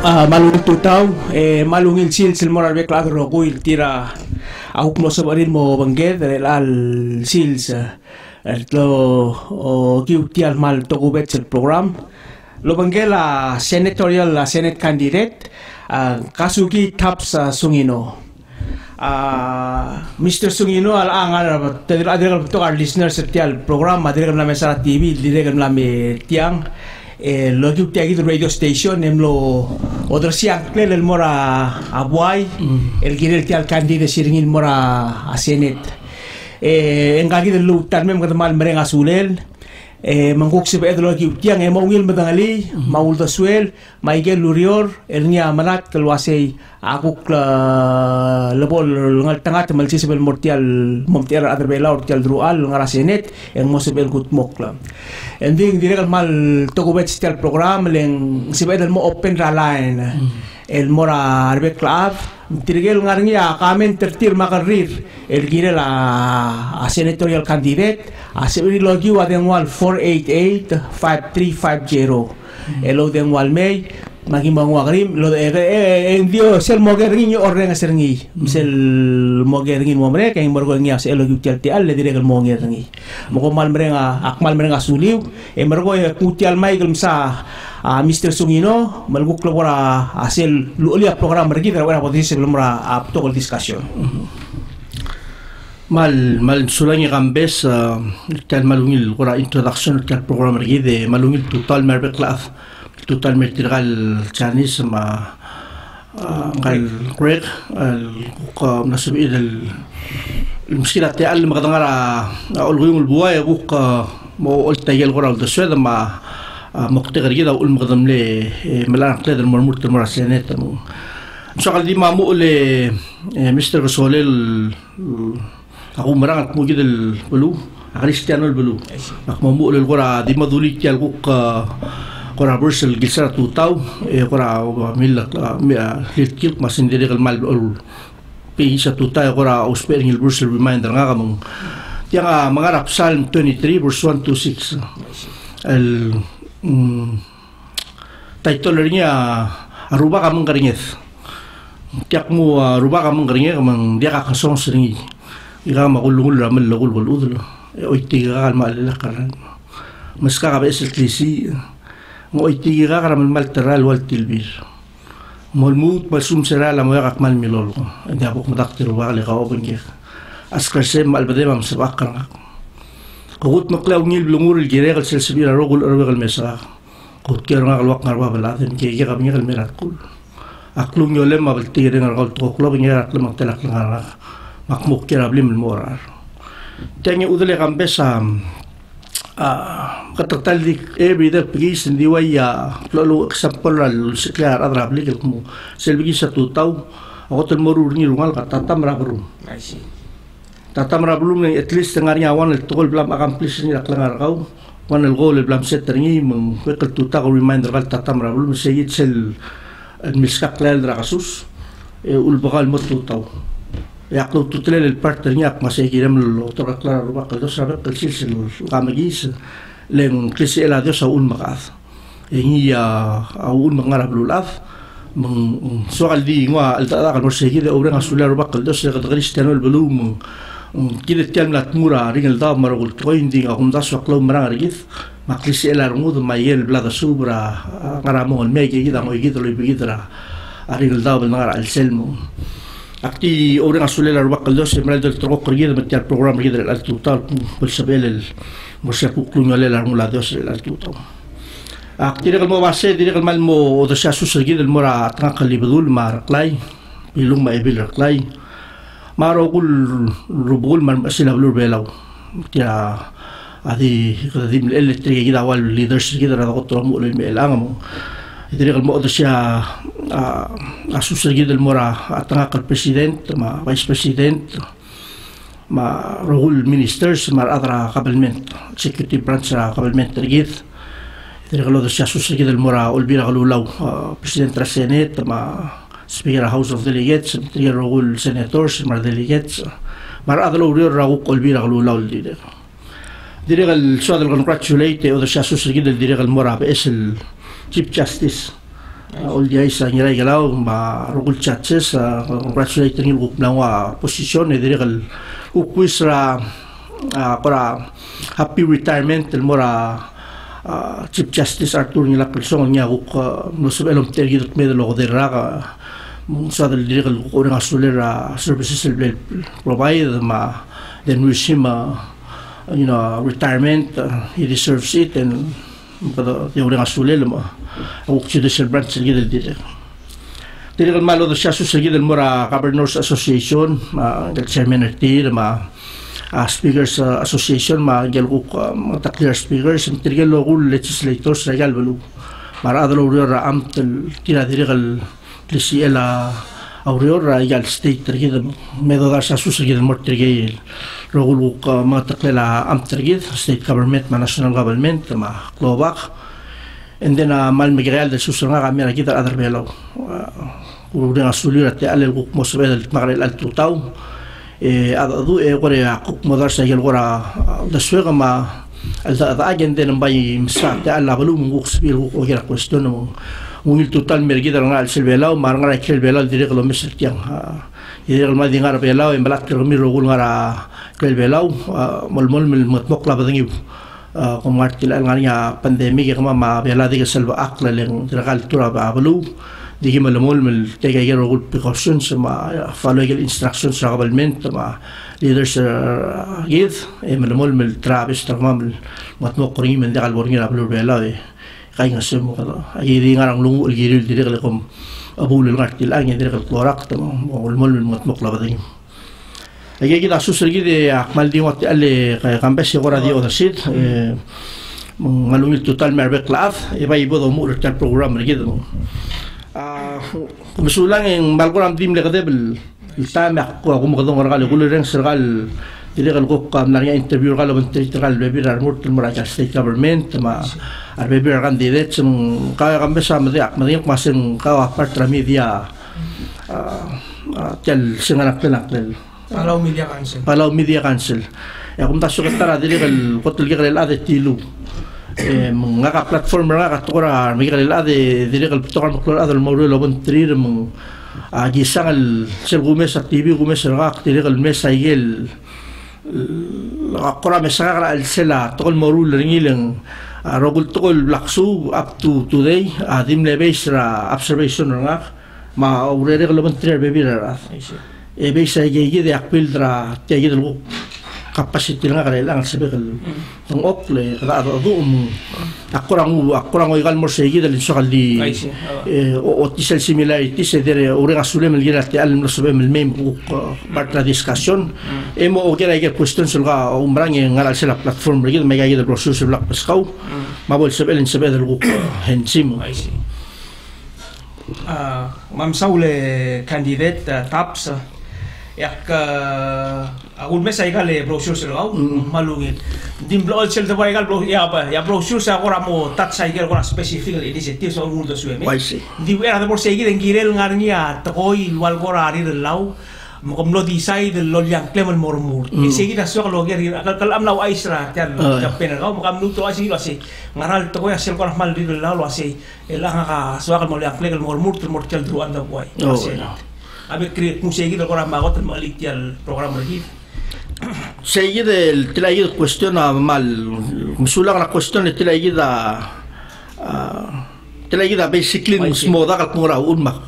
malungil tutaw malungil sil moral be klaro ro kuil tira ahuk no sabarin mo bangge del al sils lo o kiutial mal to gubet el program lo bangge la senatorial la senate candidate kasugi taps sungino Mr. Sungino al angar tadira to our listeners setial program madira na mesa TV dire na me tiang logi tiagi radio station emlo otro siang klel el mora abuay el girel tial candidate siringin mora a senate engagi del lutar mem mal merenga sulel mangkuk sebe logi tiang emongil medangali maul da suel maigel lurior el nya manat kelwasei akuk lebol ngal tangat malsi sebel mortial momtiar aderbela ortial drual ngara senate en mosebel gut mokla ending direk mal tokobet stel program leng sebel mo open ra line el mora arbe club tirgel ngarnya kamen tertir makarir el girel a senatorial candidate a sebel logi waden wal 488-5350 elo den wal may maging mangwagrim lo endio sel mogerinho orrenga serngi sel mogeringin momre kay morgo ngia sel lo gutialti alle direk mogeringi mo mal merenga akmal merenga suliu morgo kutial michael sa Mr. Sungino malguk lo ora asel lulia program mergi ora posisi belum ra apto discussion mal sulangi gambes tal malungil ora introduction tal program mergi de malungil total merbe class total material Chinese ma قال قريق نسب إلى المشكلة تاع اللي مقدر أقول البواية بوق ما قلت تيجي الغرض السواد ما مقتغر كده أقول مقدم لي ملان قيد المرمور المراسلات شغل دي ما مقول مستر سوليل أقول مران موجود البلو عريستيانو البلو ما مقول الغرض دي ما ذولي تيجي البوق kora Brussel gisara tutau kora milak litkil masin dire mal pi sa tutau kora uspering il Brussel reminder nga kamong tiang mangarap Psalm 23 verse 1 to 6 el title niya aruba kamong karingeth tiak mo aruba kamong karingeth kamang dia ka kasong seringi ira makulungul ramal lagul udlo oy tiga kalma alakaran mas ka kabes klisi mo itigira karam malteral wal tilbir molmut basum sera la moya akmal milol andi abuk madaktir wa le qaw bingir askar sem al badem am sabakar qut maqlaw ngil blumur al jiregal silsibira rogul arwagal mesa qut kerna al waqar wa baladen ke yiga bingir al mirat kul aklum yolem ma baltir ngal qol to qlo bingir aklam maktalak ngara makmuk kirablim al morar tanya udle gambesa katatal di everyday pagis hindi waya lalo example al siklar adrab legal mo selbi sa tutaw ako tel morur ni rungal katatam rabrum tatam rabrum ni at least ngarnya wan el tol blam accomplish ni aklangar kaw wan el goal blam set ni mong kal tutaw reminder kal tatam rabrum sayid sel miskak lal rakasus ulbakal mo tutaw yaklo tutlel el partner niya masay kiram lo to klaro ba kaldo sabe kalsil sel kamagis len klisi el adios aun makas niya aun mangarab lulaf mong soal di ngwa el tada kan masay kida obra ngasular ba kaldo sa kadristiano el balum kida tiam lat mura ring el da maragul to indi akong das waklo marang rigit maklisi el armud mayel blada subra ngaramo el mege kida mo kida lo bigidra ring el da bel ngar al selmo Akti orang asulil arbak kaldos emerald del troco corrido meter program rider al total bersabel el mosapu klungal el armulados el total. Akti regal mo base direk mal mo do sa susagid el mora tangkal libdul mar klay bilung ma ebil klay maro kul rubul mar sila blur belaw kya adi kadim electric gida wal leaders gida ra ko mo el melangamo direk mo do siya asusagid el mora atanga kal president ma vice president ma role ministers ma adra government executive branch ra government rigid direk lo do siya asusagid el mora olbira galulaw president ra senate ma speaker house of delegates direk role senators ma delegates ma adra urior ra olbira galulaw direk el suad el congratulate o do siya asusagid el direk el mora es el Chief Justice all di ay sa ngiray galaw rugul churches congratulating yung gupnawa posisyon dirikal ukwis ra para happy retirement mora Chief Justice Arthur nila persong niya nusub elom tergidot medalo derra sa dirikal ko nga suler services will provide then wish him retirement. He deserves it, and yung nga suler ako judicial branch sa gidel dirikal malo do siya sa gidel mora Governors Association chairman RT Speakers Association geluk taklir speakers tirgal logul legislators regal balu maradalo ra amtel tira dirgal lisiela auriora gal state tirgid medo dar sa susagid mort tirgil logul mataklela amtergid state government national government global and then mal migreal del susanga kamera kita adar belo udah ngasulir te alel guk mosbel magrel al tutau adu gore akuk modar sa gel gora daswega ma alda agen den bay msa te alla balu munguk sbil o gera question mungil total mergida ngal selbelao marnga kel belal direk lo mesel tiang direk ma dingar belao en balak kel mi rogul ngara kel belao mol mil motmok la badangi komartil al ngania pandemi ke ma bela de selva akla leng direk tura balu digi malamol mel tega gero good precautions follow the instructions sa government leaders youth malamol mel travis tamam matmo kuri men dagal borngi la bela kay nga semo ay di ngarang lungu giro dire kom abul ngartil ang dire klorak tamam malamol mel matmo klabading ay kita susergi de akmal di wat alle kambes gora di odasit malungil total merbe class iba ibo do mo tal program gitu kumisulang yung balkoram dim le kadebel itama ko makadong oral ko len sergal dilegal ko kam na interview kala bentrigal bebirar murtul muraja state government bebirar candidate sum kaya kambe sa madiak madiak masen kawa partra media tel singanak telak Palau Media Council ya kum tasuk tara dilegal kotul gigal ade tilu mga platform mga katura may kalila de direk tukar maklor adal mawlo lobon trir mong gisang sel gumes sa TV gumes rak direk mes saigel akora mesa kala sela tukol mawlo ringilang rogul tukol laksu up to today dim lebes ra observation nga ma urere lobon trir bebira be saigel de akpil dra tege dal capacity nga kailangan sabihin ng okle kada adu akurang igal mo segi dal sokal di o tisel similarity se dere ore gasule mel girati al no sobe mel mem part la discussion emo o gera igal question sulga umbrang ngala sela platform rigid mega igal brochure se black pescau mabol sebel in sebel dal hensim mam saule candidate taps yak un mes ay gale brochure sa law malungit dim blo sel de bay gal blo ya brochure sa ora mo tat sa gal ora specific initiative so mundo sueme di era de por seguir en girel ngarnia toy wal gora ri de law mo kom lo di sai de lo yang clement mormur e seguir so lo geri kal am law aisra tan japen law mo kam nuto asi lo asi ngaral to ya sel ko mal di de law lo asi ela nga so kal mo yang clement mormur tel druan da boy abe create musegi de gora magot malitial program lagi seguir el tilayid cuestión mal musulang la cuestión de tilayid basically smoda kal kura unma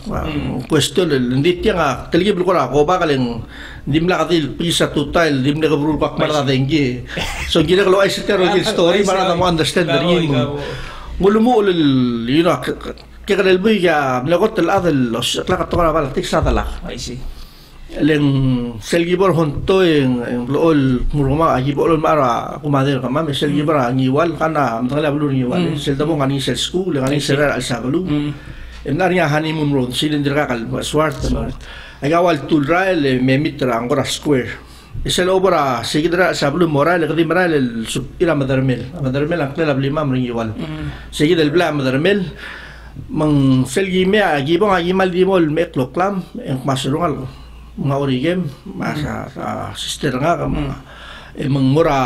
cuestión el nditya nga tilayid kura ko ba kaleng dimla kadil pisa total dimla kabrul pak marada dengue so gila kalau ay setero story marada mo understand dari ngulumo you know kaya kalelboy ya mlagot el adel klaka tokara bala tiksa dala leng selgibor honto en lool muruma agibol mara kumader kama selgibor ngiwal kana mtala bulu ngiwal seldamo ngani sel school ngani serar al sabulu en area honeymoon road cylinder kal swart agawal tulrael memitra angora square isel obra seguidra sabulu moral qadi moral ila madarmel ang kala blima ngiwal seguid el bla madarmel mang selgi me agibong agimal dimol meklo klam en masurungal mga origem masa sister nga mang mura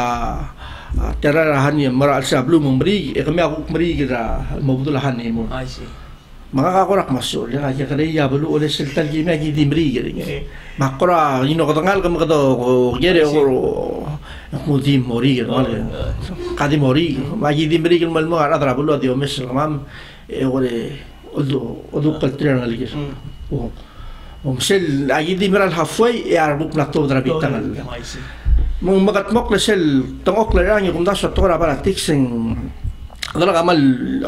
terarahan niya mura sa blue mong mari kami ako mari gira mabudulahan mo mga kakorak masuk ya kaya kada ya belu oleh seltal gini lagi dimri gitu makora ino katangal kam kado gere ko mudi mori gitu mal kadi mori magi dimri kan mal mo ara tra belu adio mes kamam oleh odu kaltran lagi sel agi dimral halfway ya arbuk nakto dra bitangal mong magatmok na sel tangok larang yung kumda sa tora para tiksing adalah kamal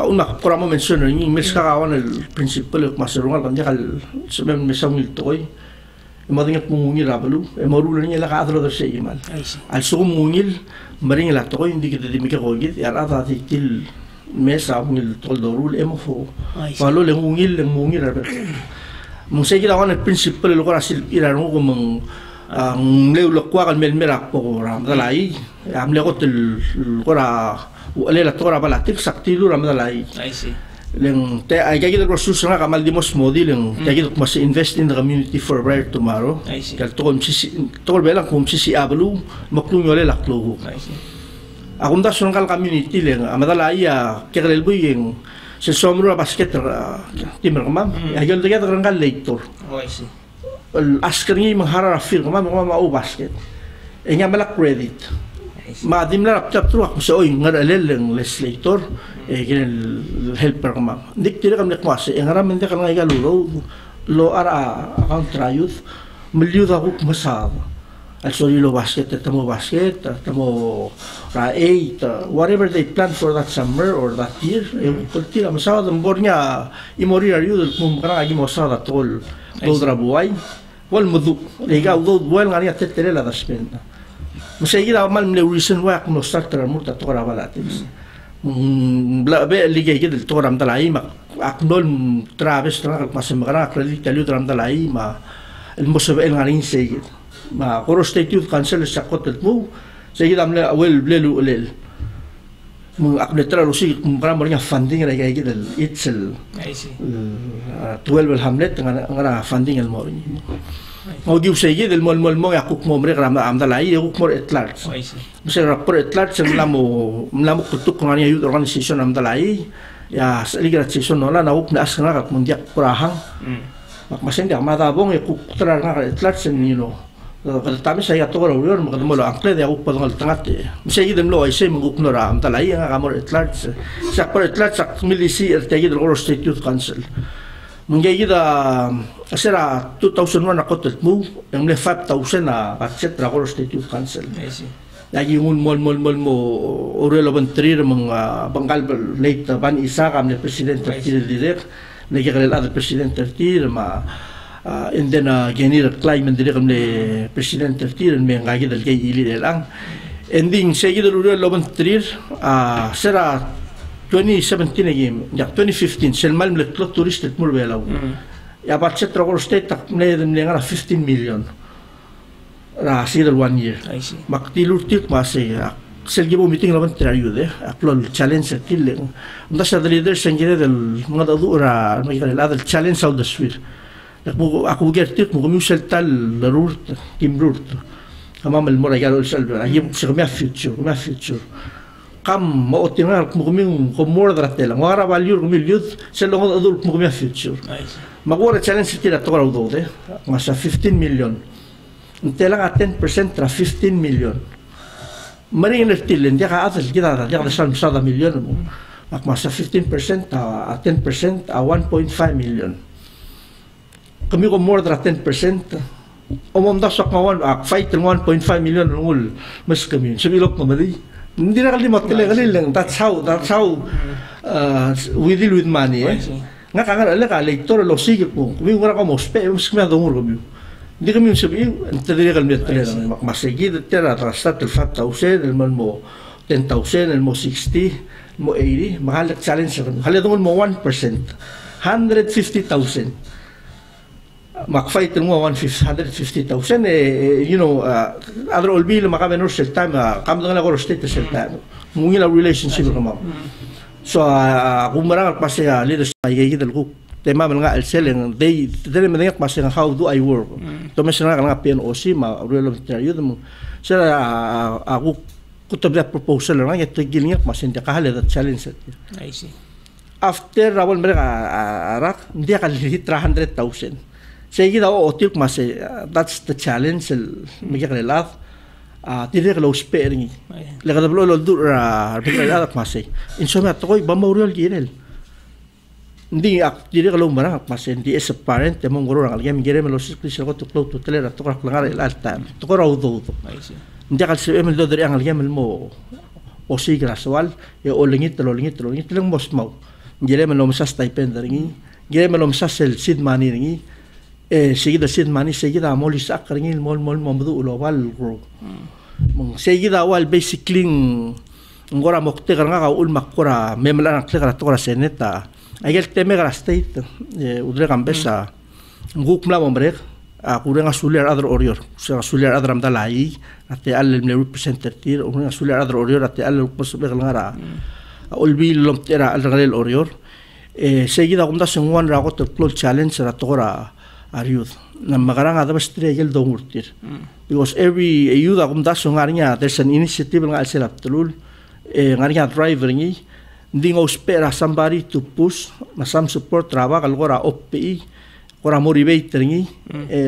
unak kurang mention ini mereka kawan prinsipal masurungal kan dia kal sebelum mesang itu koi emadingat mungil rabalu emaru lanya lah kadro terse imal al sum mungil maring lah koi hindi kita dimikir koi gitu ya rata tikil mesa mungil tol dorul emofo walau leng mungil rabalu mungkin kita kawan prinsipal lo karasil irarungu kumang ang leo lokwa kan melmerak po ram dalai am leo tel kora wala la tora bala tik sakti lu ram dalai leng te ay kaya grosus nga kamal dimos modi leng kaya mas invest in the community for a brighter tomorrow kaya tol belang kum sisi ablu maklung yole laklo akum da sungal community leng amadalai ya kaya lelbu yung sa somro basket timur kamam ayol kaya teranggal leitor askernya mengharap fil kemana mau basket, enggak malah kredit, madim lah raptap terus aku seoi ngaraleleng legislator, kini helper kemana, dik tidak kami kuasa, enggak ramai dia kan nggak lo ara account trayuth, melihat aku masal, actually lo basket, temu rae, whatever they plan for that summer or that year, tidak masal, tempornya imori rayuth, mungkin lagi masal atol. Dodra buai, wal mudu, lega udod buai ngani atetele la daspenda. Masih kita mal reason why aku start termurta tora balatis. Bla be liga kita tora mtalai mak aku non traves tera masih makara kredit telu tora mtalai ma المسابقة ngani segi. Ma koro state youth council sakot mu, segi tamle awel blelu olel. Aknetra rusi kumkara mornya funding ra kaya kita itself 12 hamlet ngara funding el mornya mau giu segi del mol yakuk mo mere kram am dalai yakuk mor etlat mese rapor etlat semlamu kutuk ngani youth organization am dalai ya seligra season nola na up na asna kak mundiak kurahang mak masen dia madabong yakuk tra ngara etlat sen kada tami saya tora ulur makada mo lo angkle dia up padong altangat mese dem lo ay se manguk nora am dalai nga kamor etlat sak por etlat sak milisi ertegi del Oro State Youth Council mungkin kita asera 2001 ako tetmu yang le 5,000 na budget ra Oro State Youth Council lagi ngun mol mo orelo bantrir mga bangkal late ban isa kam le president tertir direct lagi kalel ada president tertir ma and then genir climate dire kam le president tertir me ngagi dal kay ili lang ending seguido orelo bantrir sera 2017 again, ya 2015, sel mal le clock tourist at Murbelaw. Ya budget ra Oro State tak ngara 15 million. Ra sidal 1 year. Maktilurtik mase sel gibo meeting laban trayude. Aklol challenge killing. Unda sa leader sengire del mga dura magkala del challenge out the swir. Aku gertik mo kumusel tal larurt kimrurt. Kamam el moragalo sel ayib sa future. Kam mau tinggal mungkin komor dratela ngara value kumil youth selong adul mungkin future magora challenge kita to raw do de masa 15 million intelang 10% tra 15 million maring neftilen dia ka atal kita dia ka sal sada million mak masa 15% a 10% a 1.5 million kami ko more than 10% omom dasak mawan fight 1.5 million ngul mas kami sabilok mamali hindi na kalimot lang that's how we deal with money nga kangal ala ka lektor lo sige ko kami wala ka mo spe mas kami adong kami hindi kami sabi tadiri kalmi tadiri masigi tira trastat el 5,000 el mo 10,000 el mo 60 mo 80 mahalak challenge haladong mo 1% 150,000 Makfight mo 150,000 other all bill makabenor sel time kam dengan Oro State sel time mungkin relationship kamo so kumarang pas ya leaders ay gigit ko tema mga alsel yang they menengak pas yang how do I work to mesna nga PNOC ma relevant yun mo sila ako kutob na proposal lang ito gilinga mas hindi kahale that challenge I see after rawon mereka arak dia akan hit 300,000. Saya kira otik masih that's the challenge mereka kelat. Tidak kalau spare ni. Lepas tu lo dur mereka arak masih. Insomnia tu koi bamba uriol girel. Hindi tidak kalau marang masih di as a parent temong guru orang lagi mengira melosis kristal ko tuklo tuteler atau orang kelengar alta. Tu kau rawudu. Hindi akan sebab melo dari ang lagi melmo osi graswal ya olingit lang mos mau. Mengira melo mesas stipend ringi. Mengira melo mesas sel seed money ringi. Seguida seed money seguida molis ak ringi mol mamdu ulowal grow. Mong seguida awal basically ngora mokte karanga ka ulmak kora memela nak lekara to kora seneta. Ayer teme state udre gambesa nguk mla mombrek kurang asuliar adro orior asuliar adram dalai ate al le representative kurang asuliar adro orior ate al posbe ngara ulbi lomtera al galel orior seguida gumda sengwan rago to close challenge ra tora ariud nam magarang adab stre gel dongurtir because every ayuda gumda songarnya there's an initiative ngal selap tulul ngarinya driver ni hindi nga uspera somebody to push masam support traba kalgora OPI kora motivate ringi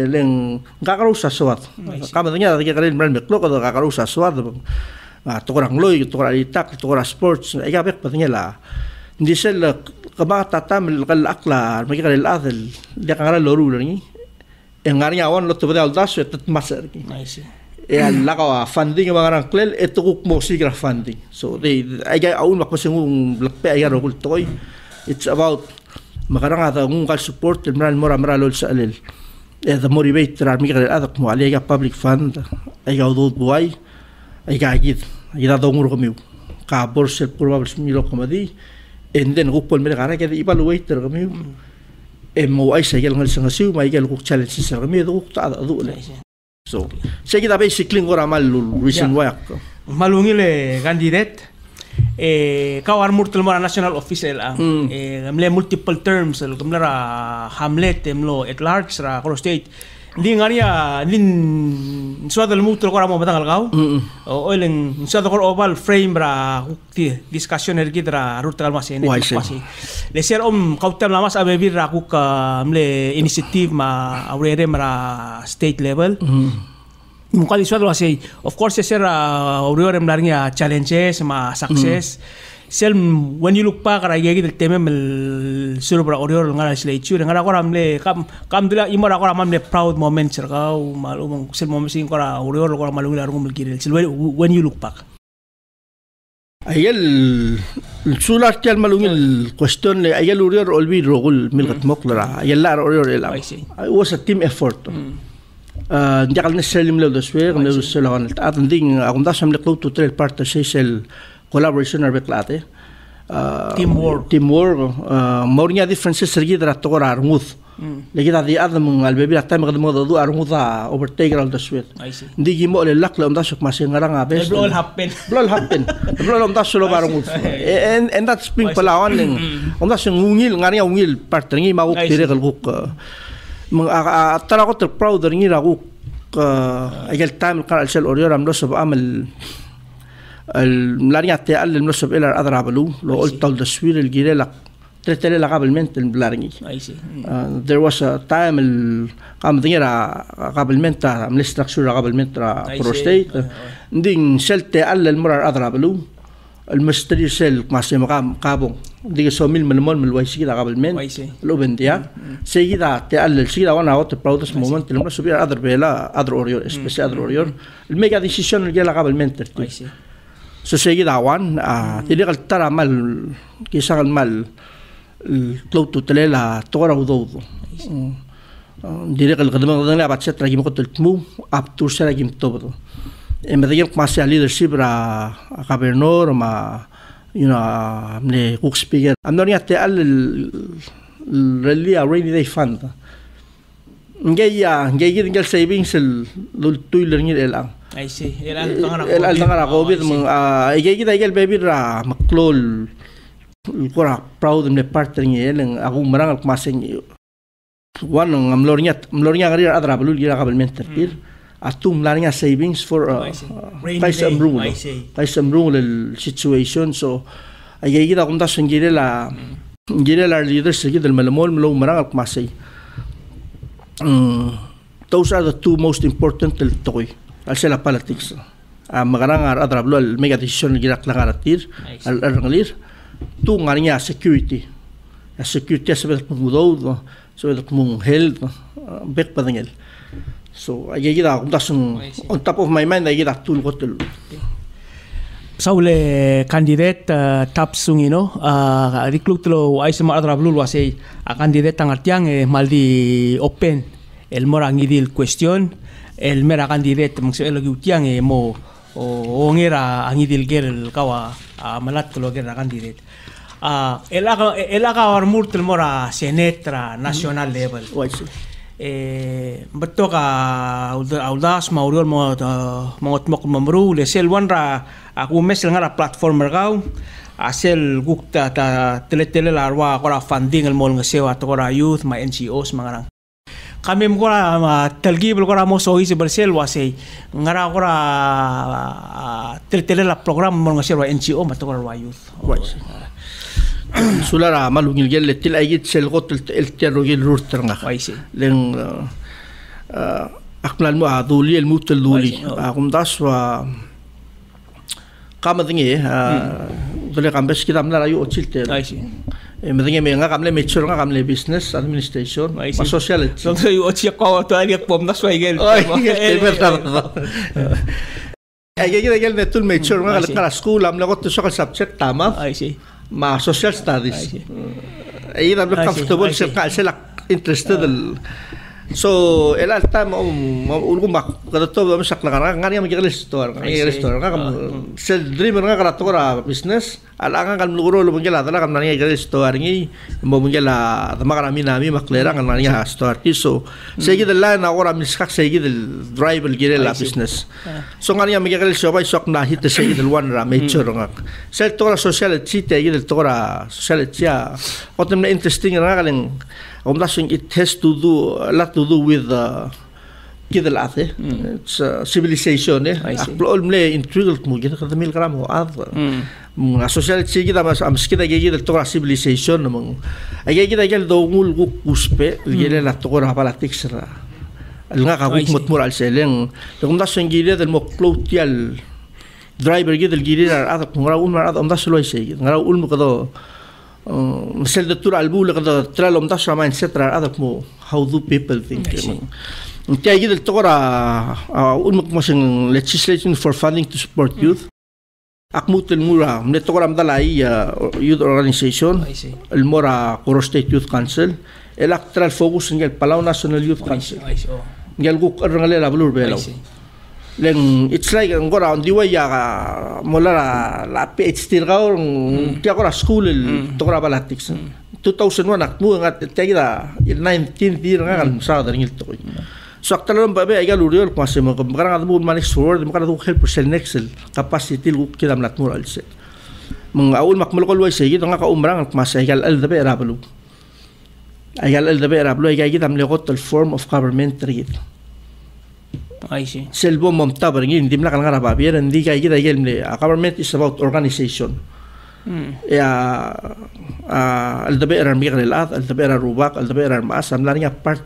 leng kakaro sa swat kamadanya dagi kalin brand beklo ko kakaro sa swat to korang loy to kora itak to kora sports ay gabek patnya la hindi sel kamata tatam kal akla magi kalil adel dia kangara loru ringi ngarinya awan lo to bada aldas tet maser ki nice lakaw funding mga orang klel ito kuk mo sigra funding so they ay aun makoseng lakpe ay rogul toy it's about makarang ata ngal support mral mora lol sa alel the motivate rar mi kal adak mo ali public fund ay udod buay ay gagid ay dadonguro kami ka borsel probable milo komadi and then gupol mi kara kay evaluate kami mo ay sa ngal sa ngasiw may gal kuk challenge sa kami do kuk ta adu so saya kita basically ngora mal reason why malungi le candidate kawar murtul mara national official gamle multiple terms gamlara hamlet emlo at large ra koro state di ngaria din suado el mutul kora mo batangal kaw o eleng suado kor oval frame ra discussion ergidra rutal masene pasi le ser kautam lamas abevir ra ku mle initiative ma awrere mara state level mukali suado asay of course ser awrere mlarnya challenges ma success sel when you look back ara yegi del temem el surubra orior ngara legislature ngara kora mle kam dila imara kora mamle proud moments ka malum sel moments in kora orior kora malung la ngum kirel sel when you look back ayel sular tial malung el question ayel orior olbi rogul milgat moklara ayel la orior el it was a team effort ndakal ne selim le doswer ne selan atending agunda samle close to trail part sel collaboration arbeklate teamwork mornya differences sergi dra togora armuth legi da di adam al bebi atam gad modo du armutha overtake al daswet ndigi mo le lakla am dasuk mas ngarang abes blol happen blol am dasulo barmuth and that's spring palawan ning am dasun ngungil ngari ngungil part ngi maguk dire gal guk tara ko proud ngi raguk ajal time kal sel orior am dos amal الملاريا تاع النصب الى الاضراب لو قلت التصوير الجيري لك ترتلي لك قبل منت الملاريا there was a time قام ديرا قبل منت من الاستراكشر قبل منت بروستيت ندين سلت على المرة الاضراب المستري سيل ماسي مقام قابو ديك سوميل من المول من الويسي قبل من الاوبن ديا سيدا تاع السيدا وانا اوت براودس مومنت لما سوبير اذر بلا اذر اوريور سبيسي اذر اوريور الميجا ديسيشن اللي قبل منت so seguida awan tili kal tara mal kisang mal cloud to telela tora udo dire kal kadang kadang la batset ragi mo kotul mu up to sera gim todo medellin mas leadership ra governor ma ne cook speaker andoni ate al rally a rainy day fund ngey ngel savings el tuiler ni elang I see. El tangara COVID mong kita baby ra maklol kora proud ng partner niya lang akong marang masing one ng mlornya ngari adra balul gira kabel menterpir atum lanya savings for kay samrung lil situation so ay kita kung tasun gire la Gila our leaders sige del malamol mlo marang ak masay. Those are the two most important del toy. Al sila politics. Magarang adrablo al mega decision girak langaratir al rangalir. Tu ngarinya security. Security sabat mudou, sabat mung health, back padangel. So ayagida kung tasong on top of my mind ayagida tul hotel. Saule kandidat tapsungino recruit lo ay sa madrablo wasay a kandidat tangartiang maldi open el morangidil question el mera kandidat mangso elogiutiang mo o ngira angidil gel kawa malat lo gera kandidat elaga armurtel mora senetra national level betul ka audas mauriol mo mamru le selwan ra aku mesel ngara platform mergau asel gukta ta tele larwa kora funding el mol ngesewa to kora youth ma NGOs mangarang kami mkora telgibel kora mo sohi se bersel wasei ngara kora tele la program mol ngesewa NGO ma to kora youth sulara malungil gel til ayit sel got el terrogil rurtanga len aklan mo aduli el mutel duli akum daswa kama dinge dole kambes kitam na rayo chilte medinge me nga kamle mature nga kamle business administration ma social so yo chia ko to ali pom na swagel ayege gel netul mature nga kala school amle got social subject tama ma social studies ay na comfortable sila interested so el alta ulgum bak kada to do sak la ngani am gel store nga sel dreamer nga kala to business ala nga kan luguro lo bangela dala kan nani gel store ngi mo bangela tama nami maklera kan nani store so segi de la na ora miskak segi de drive gel la business so ngani am gel so bay sok na hit segi de one ra mature nga sel to social chite gel to social chia otem na interesting nga kalen it has to do a lot to do with kidalate it's civilization all mle intrigued mo gina kada mil gram ho mga social sigida mas amskida gigida to civilization mong agigida gel do ngul guspe gile la to ra politics ra nga ka guk moral seleng kung daso gile del mo clotial driver gidel gile ra ngra un ra am daso loy sey ngra ul mo kado مسألة الدكتور البول قد ترى لهم تشرح ما ينسيطر على هذا مو how do people think أنت أجد التقرأ أقول مثلا legislation for funding to support youth أقمت المورا من التقرأ مدلا أي youth organization المورا كورو state youth council الأكتر الفوكس نجال Palau national youth council نجال قوك الرجال لا بلور بيلاو Leng it's like ngora on diwa ya mola la PhD gaur kya kora school to kora balatics 2001 akmu ngat tegida 19 dir ngal sa dar ngil to so aktalon babe ay galuriol kwase mo karang adu manik forward mo karang help sel nexel capacity lu kidam lat moral se mong awul makmul ko loy segi nga ka umrang mas ay gal al dabe rablu ay gal al dabe rablu ay gidam le got form of government read I see. Selbo momtabar ngin dim la kan ngara babier ndi kay gida gelme a government is about organization. Ya al dabe ar migre al dabe ar rubak al dabe ar mas am la niya part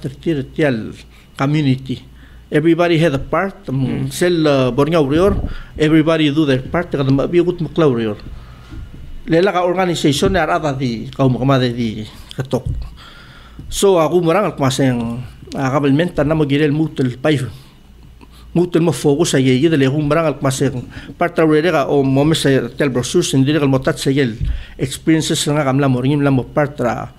tial community. Everybody had a part sel bornga urior everybody do their part kada mabi gut makla urior. Lela ka organization ar ada di kaum kamade di katok. So aku marang al maseng government na mo girel mutel pay mutul mo focus ay gida le humbrang al maseng parta rega o momes tel brosus indire al motat segel experiences nga kamla moringim la mo partra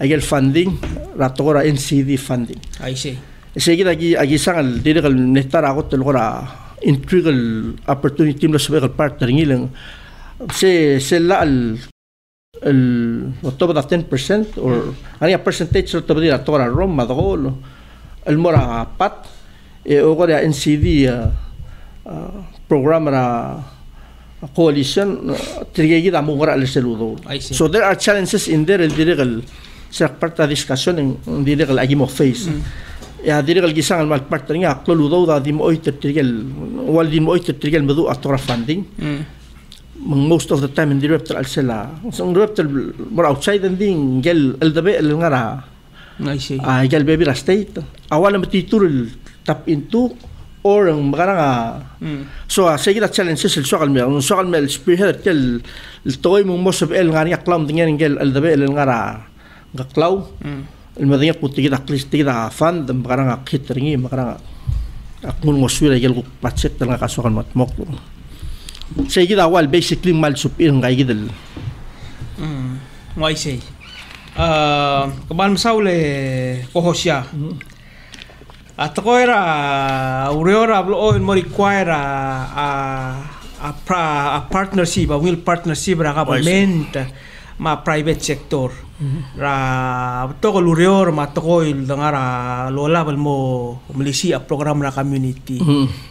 ay el funding la tora NCD funding I see segida agi sangal dire al netar agot tel gora intrigal opportunity mo sa al parta ngileng se la al toba 10% or ani percentage to be la tora rom madgol el mora pat ogora NCD program ra coalition trigegi da mugora al seludo so there are challenges in there el diregal sa parta discussion en diregal agimo face ya diregal gisang al mal parta nga kludo da dim oiter trigel wal dim oiter trigel medu atora funding most of the time hindi reptil alsela ang reptil more outside and gel eldabe el ngara I see. Gel baby la state awal na matitur tap into or ang makarang so sige na challenges el sokal mel spearhead tel toy mo most of el ngari aklam tingin gel eldabe el ngara gaklaw el madanya puti kita klisti kita fan dan makarang kitringi makarang akmun ngoswira gel ko patset nga kasukan matmok say kita awal basically mal supir nga gidel I see. Kabal masaule kohosya at ko era uriora blo mo require a partnership, a will partnership ra government ma private sector ra to ko lurior ma to ko dangara lola bal mo milisi a program ra community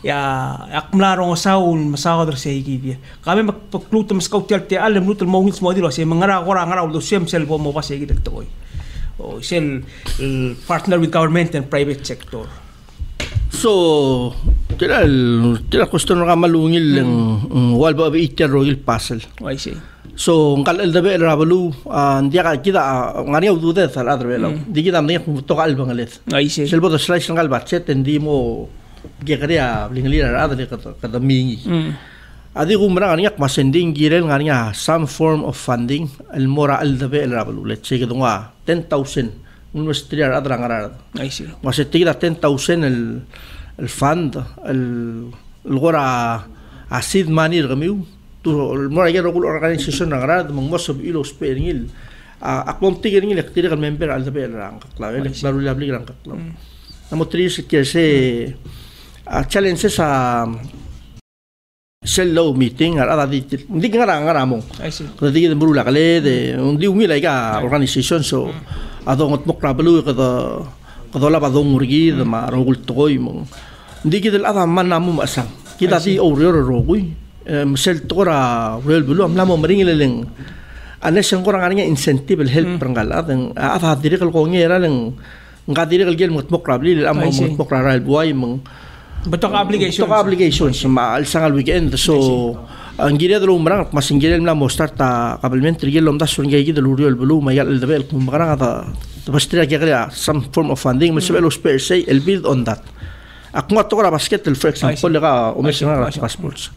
ya akmlarong saul masaw der segi dia kami magpakluto mas kautel ti alam nutul mo hins mo dilo se mangara ko ra ngara do sem sel mo pa segi det to o sel partner with government and private sector. So tira question nga malungil ng walba itir royal puzzle. I see. So ngkal eldabe rabalu dia kita ngani udu de sal adre lo di kita mni to kal bangalet. I see. Selbo de slice ngal batchet endi mo gegaria lingli ra adre kada mingi. Adi gumra ngani ak masending girel ngani some form of funding el mora eldabe rabalu let's say kedunga 10,000 university adra ngara. I see. Masetira 10,000 el fund el gora asid mani ramiu tu mora ya rogul organization ngara mang mosob ilo speringil aklom tigering electrical member al tabe rang klawe le baru labli rang klaw namotris ke se challenges sa sello meeting ala di ngara mo di de buru la kale de di umi la ga organization so adong mok rabalu kada la badong urgi de ma rogul toy mo di gidel ada man namu masang kita ti orior rogui sel tora real bulu amla mo maring leleng anes yang kurang aninya insentif help peranggal ateng ada diri kal ko ngera leng ngadiri kal gel mok rabli am mok raral buay mong betok obligations ma al sangal weekend so ang gira dulu merang mas ngirel mla mo start ta kabelmentary gel lom da sun gay gidel real bulu mayal el dabel kum marang ata bastira kaya some form of funding masbelo spare say el build on that akmo to ra basket for example ka umesna passports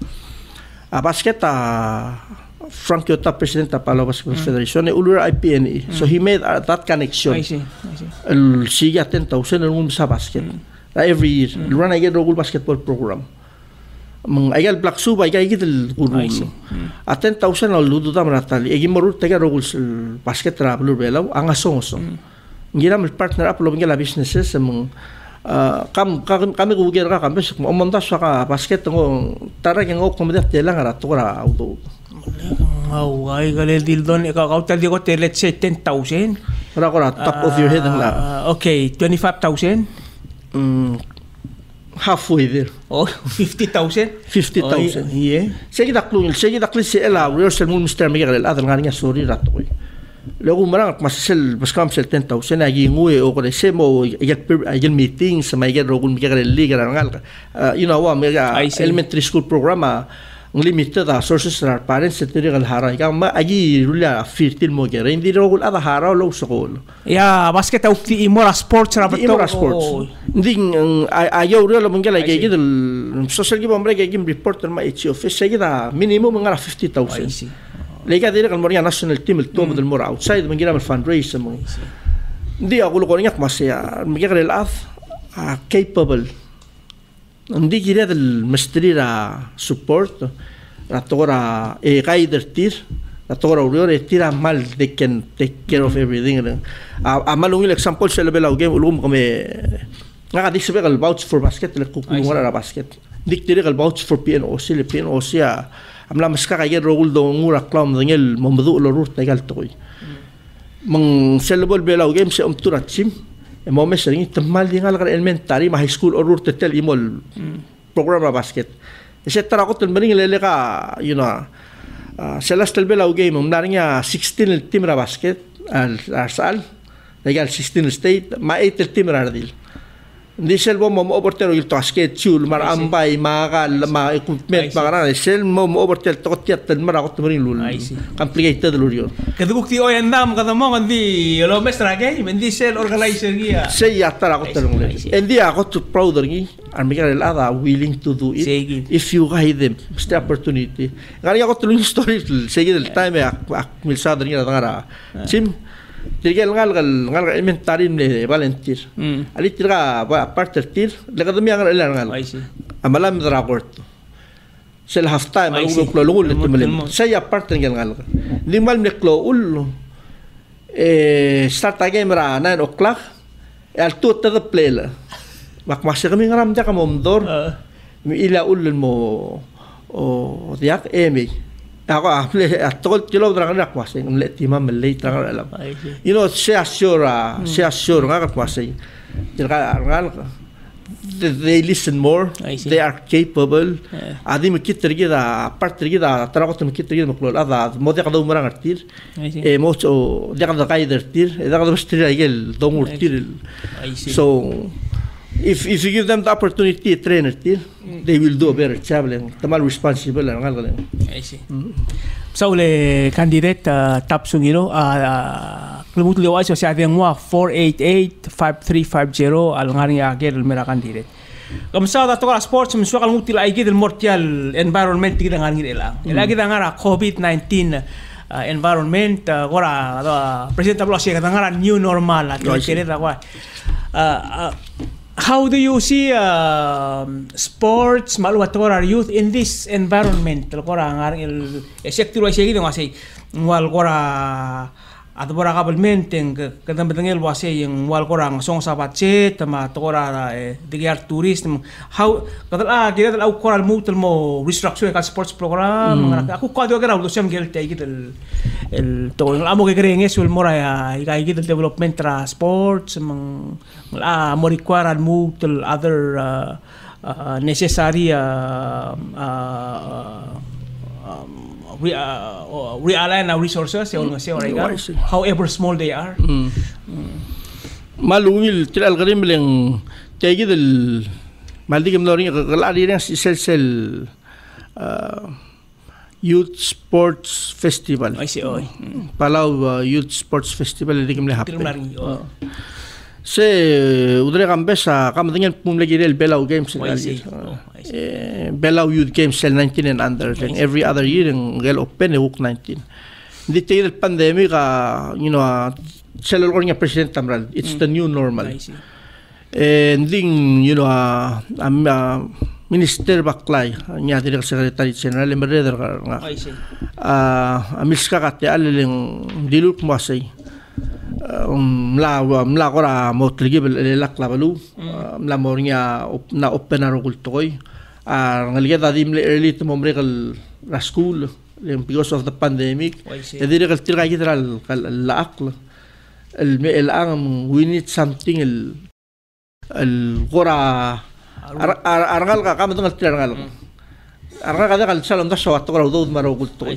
a basket Frank Yota president of Palawas Federation ulura IPNE so he made that connection. I see. El siga 10,000 el sa basket every year run again rogul basketball program mang agal black suba ay gidel guru a 10,000 al ludo dam ratali egi morut taga rogul basket rablu belaw ang asonso ngira mal partner up lo ngela businesses mang kami guger ka kami suk omonda sa basket ngo tara ngo komedia tela ngara tora auto ay galel dildon ka kautal di ko let's say 10,000 ra top of your head la okay 25,000 halfway there 50,000 yeah sige daklu si ela rehearsal mo Mr. Miguel adal nga sorry rato Lagu marang masel baskam sel 10,000 agi ngui o ko semo igel meeting sa may rogul mi kagel liga ngal you know wa mega elementary school program limited sources are parents setirigal hara ma agi rula firtil mo gere indi rogul ada hara lo school ya basket of the imora sports sports ding ayo rula mongela igel social gi bombre gi reporter ma each office gida minimum ngara 50,000 Lega dire kalmoria national team el tomo del mora outside mangira mal fundraiser mo ndi agulo ko nyak masya mangira el ath capable ndi gira del mastrira support la tora e guider tir la tora uriore tira mal they can take care of everything a malungil example se le bela game ulum come nga dik se vouch for basket le kukulunga la basket dik dire vouch for PNOC le PNOC amla maska kaya rogul do ngura klam ngel momdu lo rut tagal toy mang selbol bela game se umturatsim mo mesering tamal dingal kar elementary ma high school or rut tel imol program basket ese tarakot mering lele ka you know celestial bela game umnaringa 16 team ra basket al arsal legal 16 state ma 8 team ra dil Hindi sel mo overtell yung to schedule marambay mga equipment mga sel mo overtell to tiatan marakot mo rin lul complicated lul yun kadugok ti oy andam kada mo kandi lo mestra gay hindi sel organizer giya say yata ako talong le hindi ako to proud ngi ang mga lada willing to do it if you guide them the opportunity ngani ako tulong story say the time ak milsada ngi ngara sim Tirgal ngal elementary ni volunteer. Ali tira part tir laga dumi ngal ngal. Amalam report. Sel half time ang ulo ulo tumalim. Saya part ngal. Ni mal neklo ulo. Start game ra 9 o'clock. Al to the play la. Makmasya kami ngaram ja kamomdor. Mi ila ulo mo o diak emi. Ako atol kilo drang nak masing let timam late drang alam you know se assure ngak masing they listen more they are capable adi mikit tergida part tergida tarakot mikit tergida maklol ada mo de qadu marang artir mo de qadu qaider tir de qadu bastri agel domur tir so if you give them the opportunity trainer tir they will do a better job and tamal responsible ngal I see so le candidate tapsungiro kelemut liwa so sa aviang wa 488-5350 al ngari agel mera candidate kamsa da to sports miswa kelemut la igid el mortial environment kita ngari ila lagi da ngara covid-19 environment gora president tablo sia ngara new normal la kere da wa how do you see sports maluatora youth in this environment? Kora ngar el sector ay sige ngasi wal kora atbora kabelmente kadang betengel wase yung wal kora song sabatse tama tora digar tourism how kadal kita au kora mutul mo restructure ka sports program aku kado gara ulo sem gel tay kita el to amo ke krenges ul mora ya kita development tra sports mo require mutul other necessary realign our resources however small they are malungil tiral garim leng tegi del maldigam loring galari yang sel youth sports festival Palau youth sports festival digam le happen se udre gambesa kam dengan pumlegi del Belau Games Belau Youth Games sel 19 and under and every other year in gel open hook 19 detail pandemic you know sel ornya president tamral it's the new normal and ding you know minister baklay nya direk secretary general embedded nga amiska kate aleng diluk masay mla kora motligi belak labalu mla mornya na open aro kultoy ngaliga dadim le early to momregal la school because of the pandemic dire kal tirga gidral la aql el ang we need something el kora arngal ka kam tungal tirngal arngal ka kal salon da so atoro do maro kultoy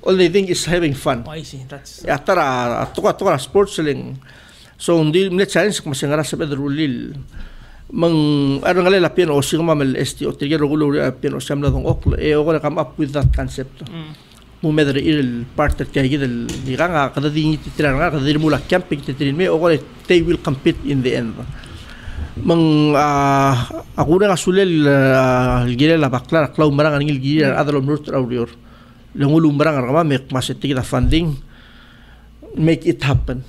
all they think is having fun. I see. That's atara sports selling. So hindi mlet challenge kung masingara sa Pedro Lil. Mang ano ngale la piano o sing mamal ST o tigero gulo piano sa mla dong oklo o come up with that concept. Mo medre il part kay gidel diranga kada dingi titiranga kada mula camping titirin me o they will compete in the end. Mang ako na sulel gila la bakla klaw marang ngil gila adalo nurt audior. Lungulong barang arama make masetik kita funding make it happen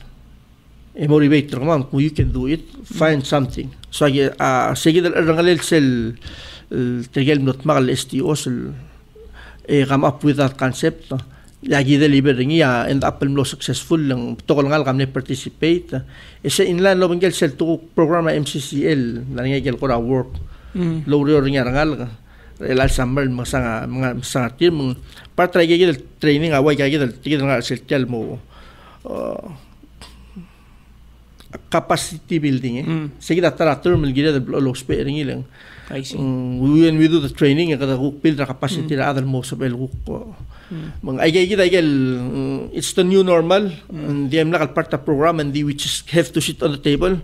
motivate ramam you can do it find something so sige dal rangalel sel tegel not magal STO sel come up with that concept lagi deliver niya end up lo successful lang tokol ngal kam ne participate isa inland lo bangel sel to program MCCL na ngegel ko ra work lo rio niya rangal el summer mga team para try gigil training away gigil tigil nga seltial mo capacity building sige tara terminal gila lo sparing ilang when we do the training kada build the capacity other mo sa bel ko mga ay gigil it's the new normal and the am nakal part of program and which have to sit on the table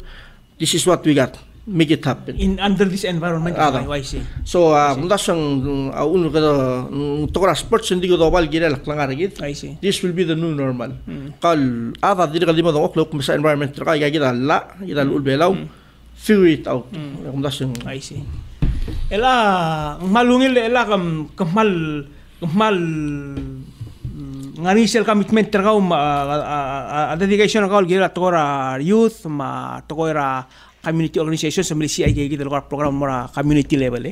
this is what we got make it happen. Under this environment. I see. So mundasang uno kada tokora sports hindi ko dobal gira laklang arigit. I see. This will be the new normal. Kal ada diri kadi mo dong oklo sa environment ka kita la kita lul belaw figure it out. Mundasang I see. Ela malungil ela kamal ngani sel commitment terkau dedication kau gira tokora youth ma tokora community organization sa Malaysia ay gigit program mora community level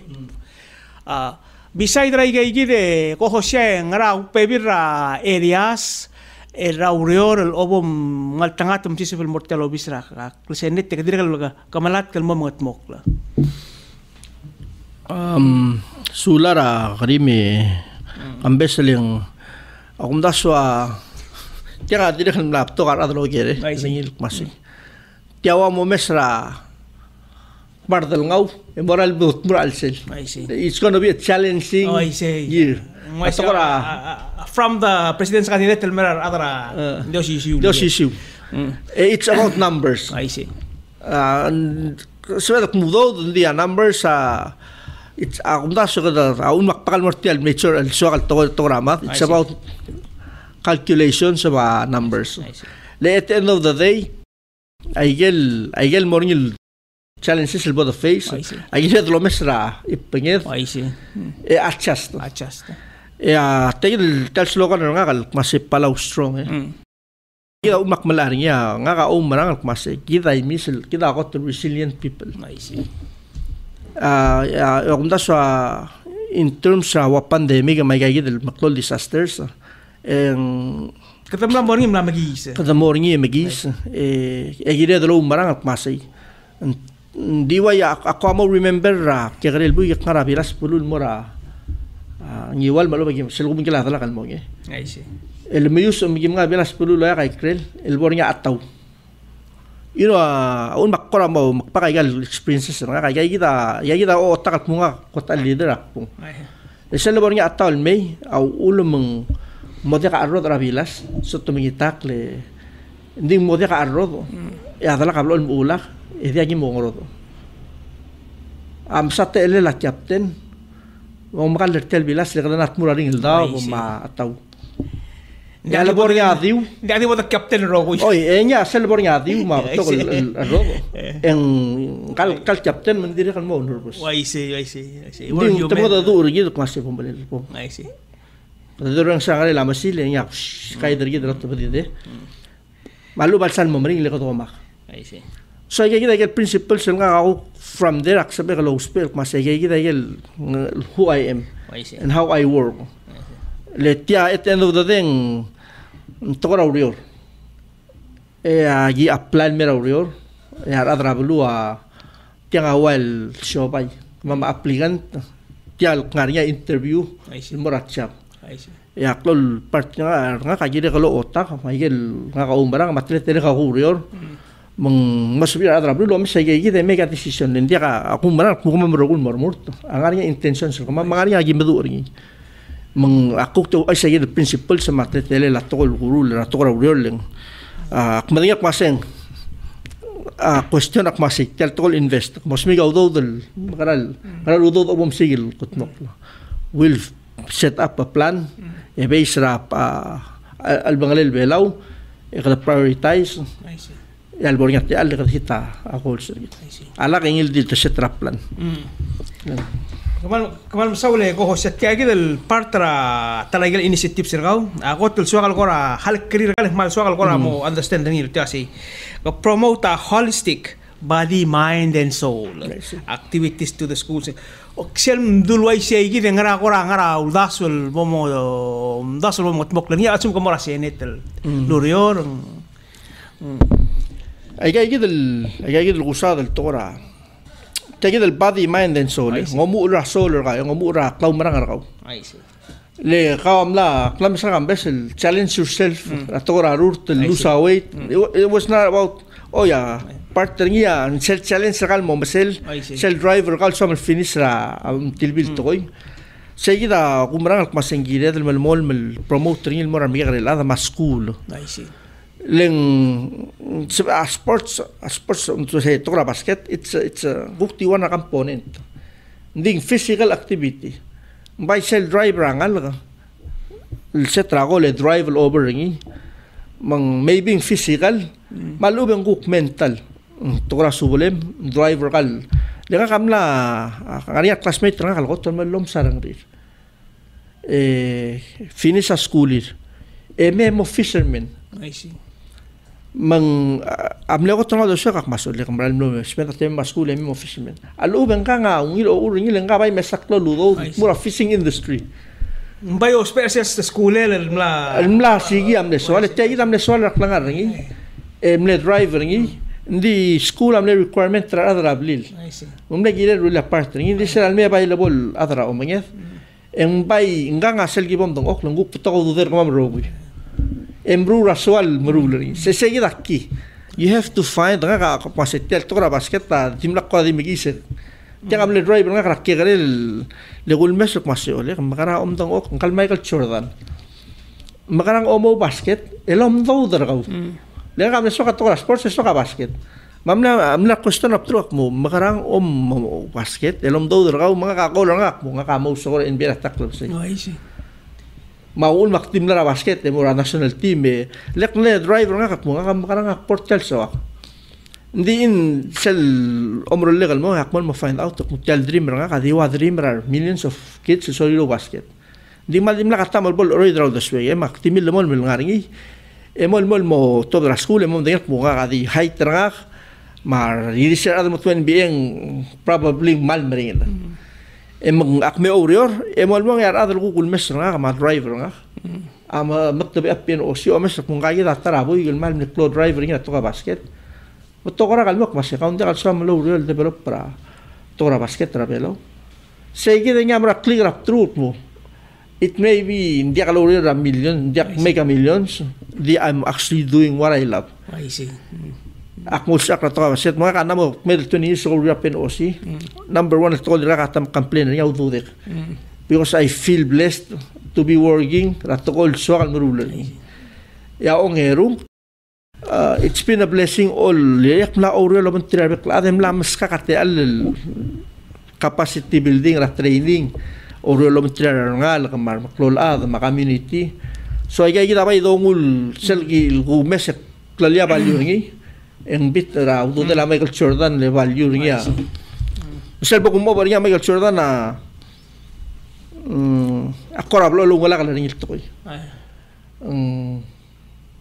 beside ra gigit ko hosya ngara pebira areas era urior el obom ngal tangatum civil mortal obisra klesenet te kadira kamalat kalmo mga tmokla sulara karimi ambeseling akum daswa tianga dire kan laptop ara adlo gere singil masih tiawa mo mesra bardal ngaw moral but moral sel it's going to be a challenging year from the president's candidate elmer adara those issue it's about numbers I see so that mudo the numbers it's akunda so kada aun makpakal mortial mature al so kal programa it's about calculations of numbers at the end of the day I get morning challenges about the face. I get lo mesra ipenged. I see. Adjust. Take tel slogan nga kal masih palau strong Kita umak malaria nga ka marang masih kita misil kita got resilient people. I see. In terms of pandemic may gagid maklol disasters Katamla morning magis. Katamorngi magis. Gire dalo marang at masay. Diwa ya ako mo remember kaya bu yak ngarabiras pulul mora. Ngiwal malo bagi selugum kila tala kan mo nge. I see. El mayus migim nga bilas pulul ya kay krel el bornya ataw. You know un makora mo makpakaigal experiences nga kay kita o takat mo nga kota leader akong. Esel bornya ataw may au ulumeng modya ka arroz rabilas so tumingitak le hindi modya ka arroz adala kablo ulak dia gi mongro sate ele la captain mo makal tel bilas le kana muraring hilda ma ataw ya le bornya adiu dia mo the captain rogo enya sel bornya adiu ma to arroz kal captain mendiri kan mo nervous I see hindi temo da dur gi klase pombel po I see Dorang sangat lama sih lenyap kaya dari kita tu begitu malu balsan memering lekot omak. I see. So kita principles yang aku from there aksept kalau spell masih kita who I am and how I work. Letia at the end of the day tokora urior. Agi apply mera urior. Adra belua tiang awal siapa mama applicant tial ngarinya interview meracap. Ya klol part nga kajire kalo otak maigel nga kaumbarang matlet ka kurior masubir adra blu mi sege gide mega decision din dia ka akumbarang kuma merogul mormurt angarnya intention so kuma mangarnya agi medu ri akuk to ay sege the principle sa matlet la tokol guru la tokol kurior leng akmadnya kwaseng question ak masik tel tokol invest mosmiga udodel karal udod obom sigil kutnok will set up a plan base rap albangalil belaw kada prioritize albornya ti al kada hita ako ala kengil dito set up plan kamal masawle ko set kaya gidel partra talagal initiative sirgaw ako tul suakal kora hal career kal mal suakal kora mo understand ngil ti asi promote a holistic body, mind, and soul activities to the schools. Oksel dulway siya igi ngara udasul bomo tmok lang ya asum kamora senetel lurior ay gidel gusad el tora tagid el body, mind, and soul ngomu ura soul ka ngomu ura klaw marang araw le kawam la klam sa kambes challenge yourself tora root lose weight it was not about partnernya self challenge kal mo self driver kal so finish ra tilbil toy seguida kumrang masengire del mol promoter ni mo ramigre la ma school leng sports to say tora basket it's a bukti one component ding physical activity bicycle driver angal se trago le drive over ringi mang maybe physical malubeng guk mental tora subulem driver kal lenga kamla ngariya classmate nga kal goton malom sarang rir finish a schoolir memo fisherman I see mang amle ko tanga do sa kakmasol le kamral no spenta tem maskul memo fisherman alu ben ka nga ngilo uring lenga bay mesaklo ludo mura fishing industry bayo specials sa school mla sigi amle so ale tegi amle so rak langar ngi mle driver ngi ndi school amle requirement tra adra blil umle gile rule apart ngi ndi sel alme available adra o mangeth bay nga sel gibom dong ok langu puto do der kam rogu embru rasual merulari se segi dakki you have to find nga capacity tora basket ta timla ko di migise tiang amle driver nga rakke gare le gol mesok masyo le makara omdong ok kal Michael Jordan makarang omo basket elom do dargaw le nga meso ka tora sports so ka basket amla question up truck mo makarang basket elom do dargaw mga ka gol nga mo nga ka mo so in bira taklo say maul maktim na basket mura national team lek le driver nga kat mo nga makarang portal so hindi in sel omro legal mo hakmon mo find out kung tel dreamer nga kadiwa dreamer millions of kids so yelo basket di malim la katam bol roid raw das way maktimil mo mil ngaringi mol mo to la school mo dingak mo nga kadi height nga mar yirisir ad mo twen being probably mal merin emang akme orior emol mo yar adal Google Mesh nga ma driver nga ama maktabi apin o si o mes kung kaya tarabo igel mal ni cloud driver nga to ka basket to kora kalmok mas ka undi kalso mo orior developer to ka basket trabelo sige nga mara clear up truth mo it may be hindi ka orior a million hindi mega millions I'm actually doing what I love. I see. Ako sa akrato ka set mga kana mo medal 20 years old European OC. Number one at all katam complain niya ududek. Because I feel blessed to be working at all so kal ruler. Ya ong herum it's been a blessing all yak na oral of travel adem la mas kakate al capacity building ra training oral of travel ngal kamar maklol ad ma community. So ay kita ba idongul selgi gumeset klalia value ngi en bit ra udo de la Michael Jordan le value ngi ya selbo kumo ba Michael Jordan na akora blo lu wala kala ngi toy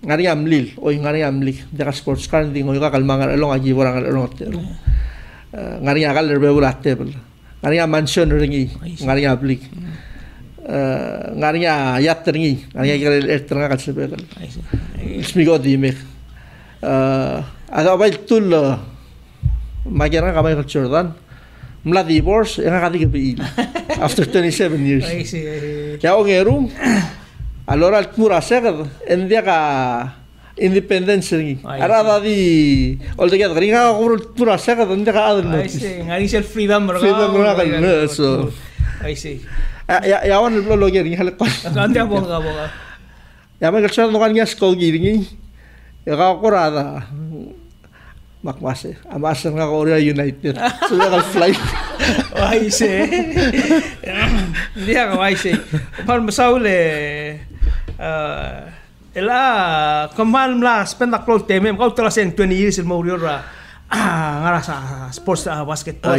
ngari amlil o ngari amli de sports car ndi ngoy ka kalmangan along aji borang along ngari akal rebe wala table ngari mansion ngi ngari abli ngari yat ngi ngari electric ka sebe kal ismigo di me ada ba tul magera ka Michael Jordan mla divorce nga ka di after 27 years ya o ngerum allora al pura segad en dia ka independence ngi arada di oltega gringa ko pura segad en dia ka adel ngari self freedom ka so I see ya wan lo ger ngi hal ko ande abo ya Michael Jordan kan ngi sko ngi ya ka ko rada makmase amasan nga Korea United so ka flight I see dia ka I see par masaule ela kamal mla spend a close time kau telah sen 20 years mo riora ngara sa sports basketball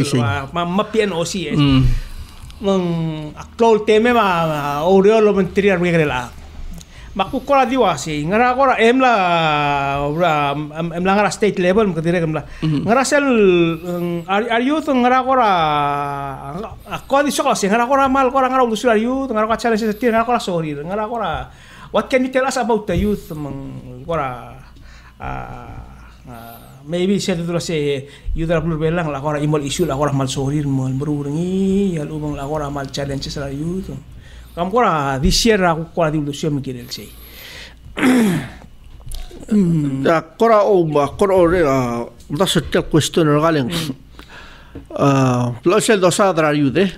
mapien OC mang close time ma oreo lo menteri ar ngela makukora diwasi ngara kora emla ngara state level mkatire kamla ngara sel are you ngara kora ako di sokosi ngara kora mal kora ngara usul are you ngara kora challenge setir ngara kora sorry ngara kora what can you tell us about the youth mang kora maybe saya tu say youth la blur belang la kora imol issue la kora mal sorry mal berurungi ya lumang la kora mal challenges la youth kam kora this year aku kora di ulusio mikirel sei kora ore da setel question galeng plosel dosadra ayude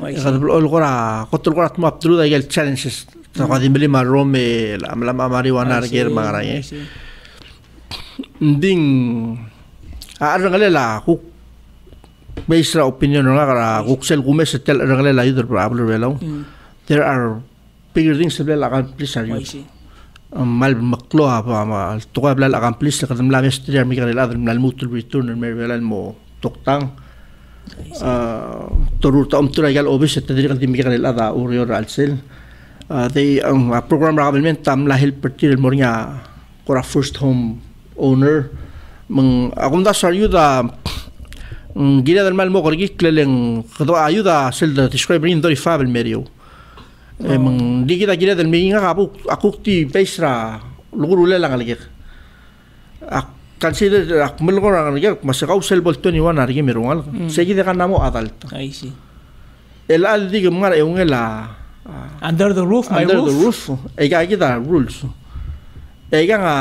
kora kotul kora map dulu da gel challenges ta qadi bili marome la marijuana ger mangaraye ding ngalela kuk based on opinion nga kara kuk sel gumes tel ngalela yudor problem relaw there are bigger things that la kan please are you mal maklo pa ma to ka la kan please ka dam la mestre mi ka la dam la mutul return mer velan mo toktang torur ta umtura gal obis te dir kan mi ka la da urior alsel they program ravelment tam la help partir mornya kora first home owner mang akum da ayuda gira del mal mo gorgi kleleng kdo ayuda sel da describe indori fabel medio mang digida gira del minga aku ti pesra luguru le lang aligir consider ak melgor ang aligir mas kau sel bol 21 argi merungal segi de kanamo adult I see el al dig mar eungela under the roof ega gida rules ega nga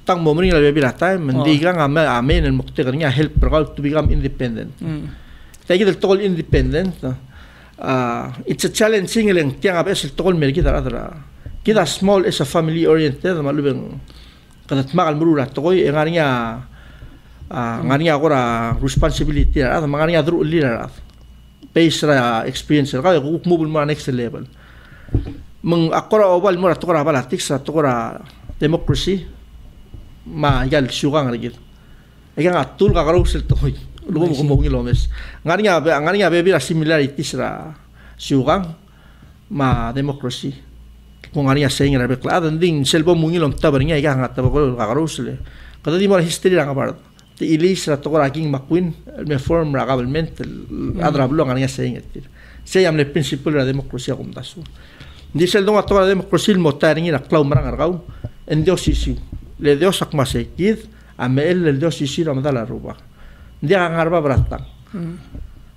tang momring la bebila time ndiga nga amen el muktegar nga help to become independent tagi del tol independent it's a challenging leng tiang abes el tol mer kita adra kita small is a family oriented malubeng kanat magal murura toy ngarinya ngarinya agora responsibility ada ngarinya dru lira base experience ka ko mobile man next level meng akora obal mura tokora balatik sa tokora democracy ma gal sugang rigit ega atul ka karo sel toy lugo mo mo ngilomes ngarinya be bira similarities ra sugang ma democracy kung ngarinya saying ra be klad ding selbo mo ngilom tabarnya ega ngata ko ka karo sel kada di mo history ra ka ti ilis ra tokora king maquin me form ra government adra blo ngarinya saying etir sayam le principle ra democracy kum tasu disel dong atau democracy mo taringi ra klau marang argau en Dios sisi le Dios ak masekid amel le Dios sisi ra madala ruba dia ngarba beratang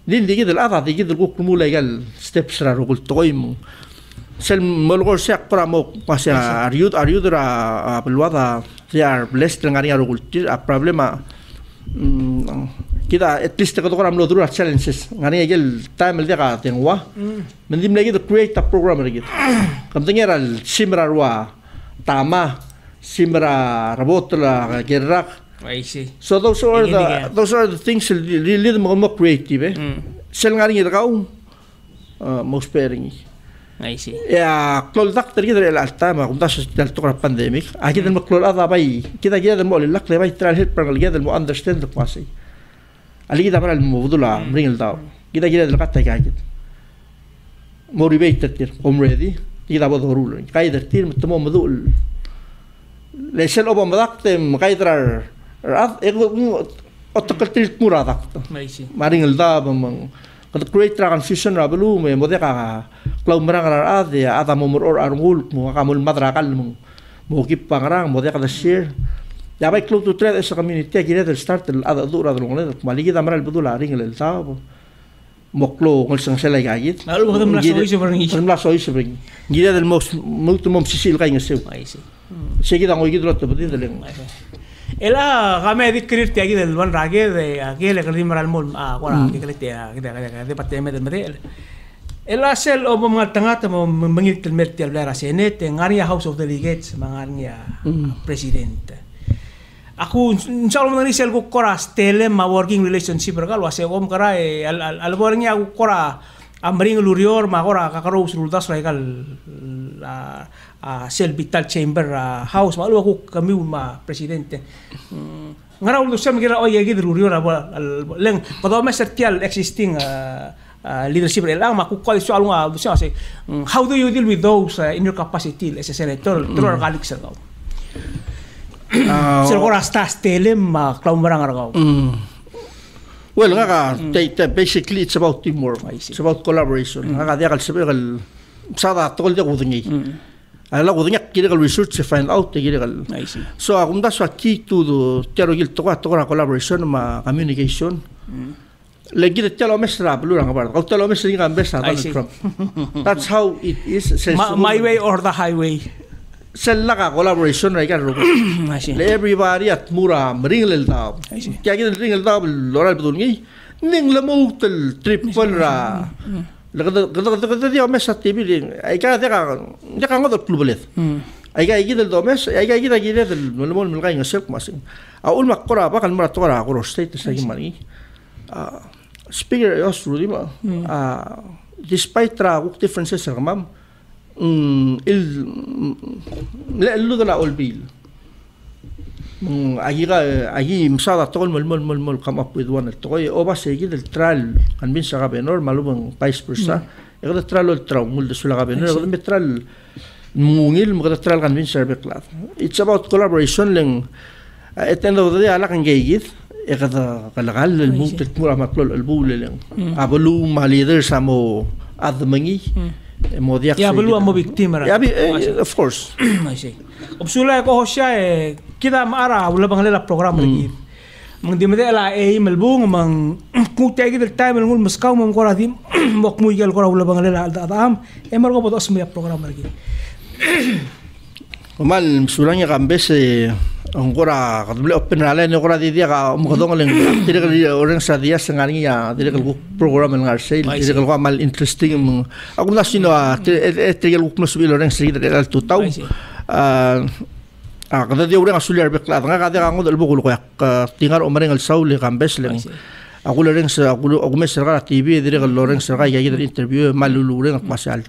din digi del ada digi del guk mula gal steps ra rugul toim sel molgor sak para mo pasya ariud ra pelwada they are blessed ngari rugul a problema kita at least ko ram lo dura challenges ngani gel time le ka tengwa mendim lagi to create a program lagi kam tengera simra rwa tama simra robot la gerak I see so those are the things really more creative sel ngani gau most pairing I see ya klol doctor gidre el altama kum das del tokra pandemic aquí del klol ada bay kita gida del mo le lak le bay tral help para gida del mo understand the quasi ali gida para el modula bring el daw gida del qatta gajit motivate tir ready gida bodo rule kaider tir tamo modul le sel obam daktem kaidrar rat ego otokaltil muradak maring el daw mang kada create confusion ra belu me modeka klau merang ra ada momor or armul mo kamul madrakal mo kip pangrang modeka da share ya bay club to trade esa community gire del start el ada dura drongole maligi da maral budula ring el tabo moklo ngol sang sela gagit malu bodam la soy sebring gire del most multimum sisil kay ngesew segi da ngoy gidrot budi del ela game dikrir tiagi del ban rage de aquel que maral mol agora que le te de parte del model ela sel o mga tangata mo mangit el merti al blara senete ngaria house of delegates mangaria president aku inshallah nang sel ko kora stele ma working relationship regalo ase om kara al bornya aku kora amring lurior ma kora kakaro suldas legal sel vital chamber house malu aku kami ma presidente ngaraw lu sem gira oye gid lurior leng pada mastertial existing leadership lang ma ku ko soal nga say how do you deal with those in your capacity as a senator through organic circle sir ko rasta stele ma klaumbarang argaw well nga basically it's about teamwork it's about collaboration nga dia kal sebel sada tol de gudngi ala gudngi kire research to find out kire so agunda so key to tero gil to collaboration ma communication lagi de telo mesra blurang about kau telo mesra nga besa that's how it is my way or the highway sella collaboration ra kan everybody at mura ring lel da kya gid ring lel da loral budungi ning lamo tel triple ra lagada dia mesa tv ai ka ngod club let ai ga gid el domes ai ga gid del lamo mil ga ngasep mas أقول ما قرأ بقى المرة تقرأ قرأ state سيجماني speaker يوصل دي ما despite راغوك differences رغم لا اللغة لا أقول بيل أجي مساعدة تقول مل come up with one التقوي أو بس يجي الترال كان بين سغابي نور معلومة بايس برسا يقدر الترال التراو مول دسول غابي نور يقدر الترال مونيل مقدر الترال كان بين سربي كلاف it's about collaboration لين اتندو ذي على كان جيد يقدر قلقال الموت تكمل ما كل البول لين أبلو ما ليدر سامو أذمني موديك يا بلو أمو بيكتيمر يا بي of course ماشي وبسولا يكو هوشيا كده ما أرى ولا بنغلي البرنامج لقيت من دي مدة لا أي ملبون من كم تيجي التايم نقول مسكوا من قرا دي مقمو يجي القرا ولا بنغلي الأدام إمر قبض اسمه البرنامج لقيت وما المسؤولين قام بس أنقرا قد بلي أوبن على نقرا دي مقدون لين تيجي orang sadia sengaja ya tiri kalau program yang ngasih tiri kalau amal interesting aku nasi no tiri kalau masuk orang sadia dari tu tahu kada dia orang asulir beklat ngak ada angod albo ko tinggal orang saul kambes leng aku orang aku mesra TV tiri kalau orang serga ya gitu interview malulu orang masal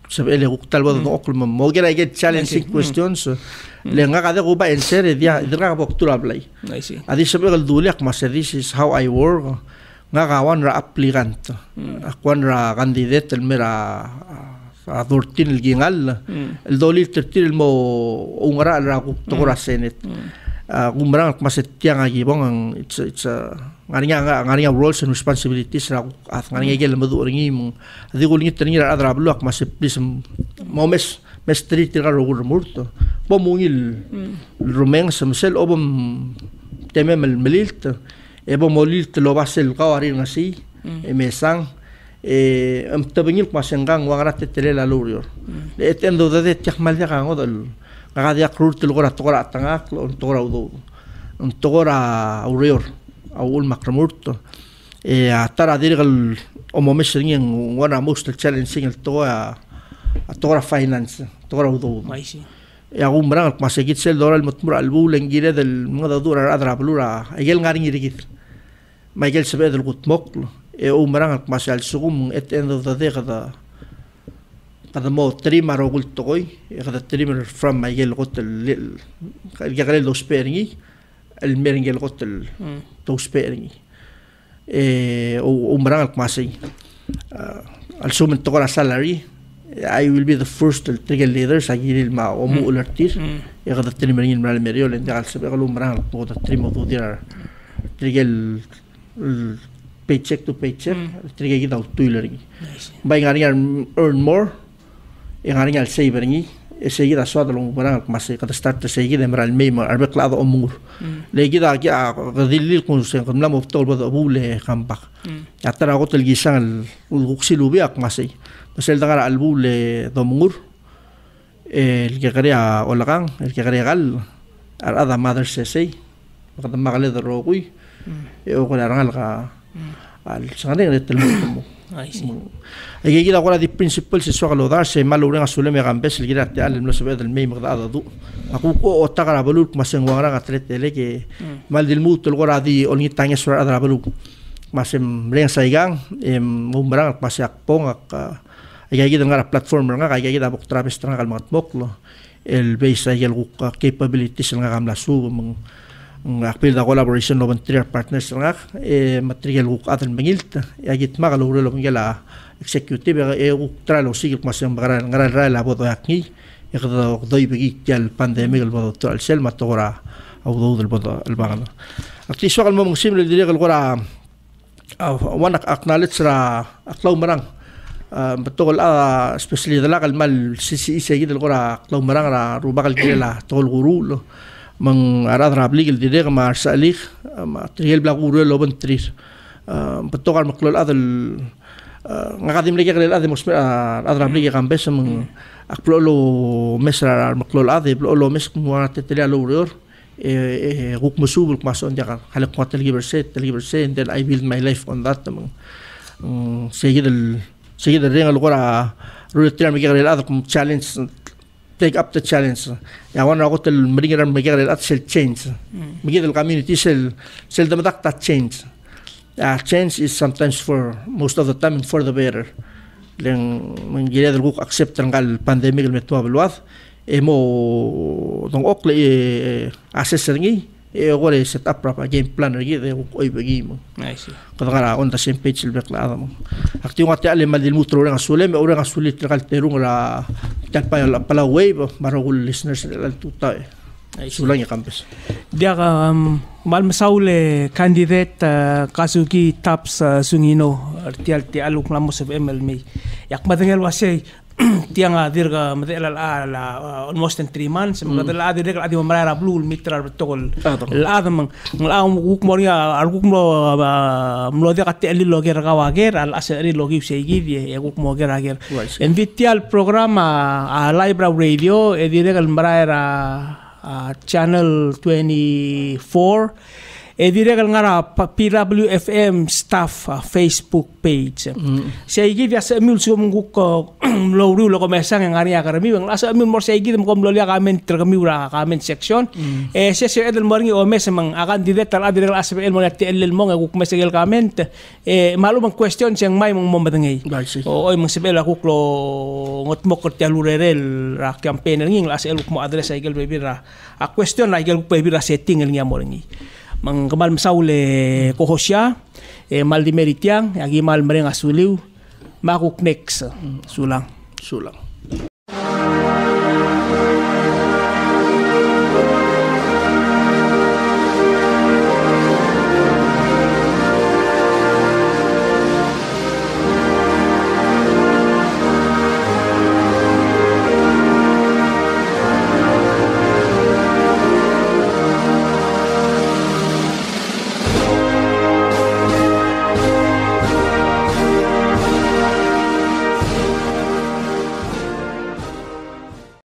sebelum aku talbo okul mau kira get challenging questions lenga kada ko ba answer dia idra ka boktura play adi sebelum dulek mas this is how I work nga kawan ra applicant akwan ra candidate mera adortin el gingal el dolil tertil mo ungara ra ko tokora senate gumrang mas tiang agi bong it's ngarinya roles and responsibilities ra at ngarinya gel madu ringi mo adi ko lingit tringira adra blok mas please mo mestri tira rogur murto pomungil rumeng samsel obom temem melilt ebo molilt lo basel qawari ngasi emesang tabingil masengang wangrat telela lurior etendo de tiakmal de gangodol ngadia krurt lugora togora tangak togora udo togora aurior aul makramurto atara dirgal omomesringen wana most challenging el togra finance togra udo ya gumbrang masegit sel doral mutmur albu lengire del moda dura adra blura egel ngaring irigit Michael sebe del gutmok umbrang masal sugum et end of the day kada mo trimar ogul toy kada trimar from Michael gotel el dos peringi el meringel gotel dos peringi umbrang masay al sumen togra salary I will be the first to take leaders agir el ma o mu ulertir ya kada trimar mal merio le ndal sebe galum umbrang po da trimo do dir trigel paycheck to paycheck trigel gi da tuileri bai ngari earn more ngari al saveringi segi da swada long umbrang mas kada start segi de mal mei ma arbe klado omur le gi da ga gadilil kun sen kun lam of tol bodo bule kambak atara gotel gisan uxilu biak masai Pasal dengar albu le domungur, el que quería olagan, el que quería gal, ada mother sesei, kada magale de rogui, o con aranga al sangre de telmo. Ay que agora di principal se soga lo dar se malo urenga suleme gambes el gira te al no se ve del mei magda du. Aku ko otagara balul masen wanga atlete le que mal del muto el gora di olni tanya sura adra balul. Masem ren saigang umbrang masak pong ak ay kita dengar platform nga ay kita bok travis nga kalmat moklo el base ay el capabilities nga kamla su ngakpil da collaboration no venture partners nga material guk aten mengilta ay git magaluro lo ngela executive e tralo sigil masem ngaran ra la bodo yakni yaqdo doy bigi jal pandemic el bodo al sel matora au do del bodo el bagano akti shogal mo musim le direk el gora wana acknowledge ra aklaw marang betul especially dalam mal sisi segi del gora law marang ra rubakal kila tol guru lo mang arad rabli el dire ma salih material bla guru lo bentris betul maklul adal ngakadim lagi kali adem musme arad rabli kan bes mang aklo lo mesra maklul adem lo mes kumwa tetela lo ur guk musubul mason dia halak kwatel giberset then I build my life on that mang segi del ring al gora ruler term que el other challenge take up the challenge. Yawan ako tel meringan meringan at sel change. Meringan community sel damadak that change. Change is sometimes for most of the time for the better. Leng mengira del guk accept tanggal pandemic el metua beluat. Emo dong okle assess ngi. Agora set up para game plan lagi de oi bagi mo. Nice. Kada kara on the same page el bekla adam. Akti ngati ale madil mutro orang asule me orang asuli trakal terung la talpa la pala wave maragul listeners el tuta. Sulang ya campus. Dia mal masaule candidate Kazuki Taps Sungino tial aluk lamos of MLM. Yak madengel wasay tiang dirga madela la almost in 3 months madela dirga adi mamara blue mitra tol la adam nguk moria alguk mo dia kate ali loger gawager al aseri logi seigi ya guk moger ager en vitial programa a Libra Radio e dirga mara channel 24 e direga ngara PWFM staff Facebook page. Seigi dia semul sum guk lo ru lo komesa ngari akarami bang asa mul mor seigi dem kom lo lia comment terkami ura comment section. Se edel morngi o mes mang akan direct al direct asbel mo yakti el mo guk mesegel comment malu mang question yang mai mong mombatangai. O oi mang sebel guk lo ngot mo kortia lurerel ra campaign nging la sel mo address ay gel bebira a question la gel bebira setting el ngia morngi. Mang kemal masaule kohosya mal di meritiang agi mal mereng asuliu makuk next sulang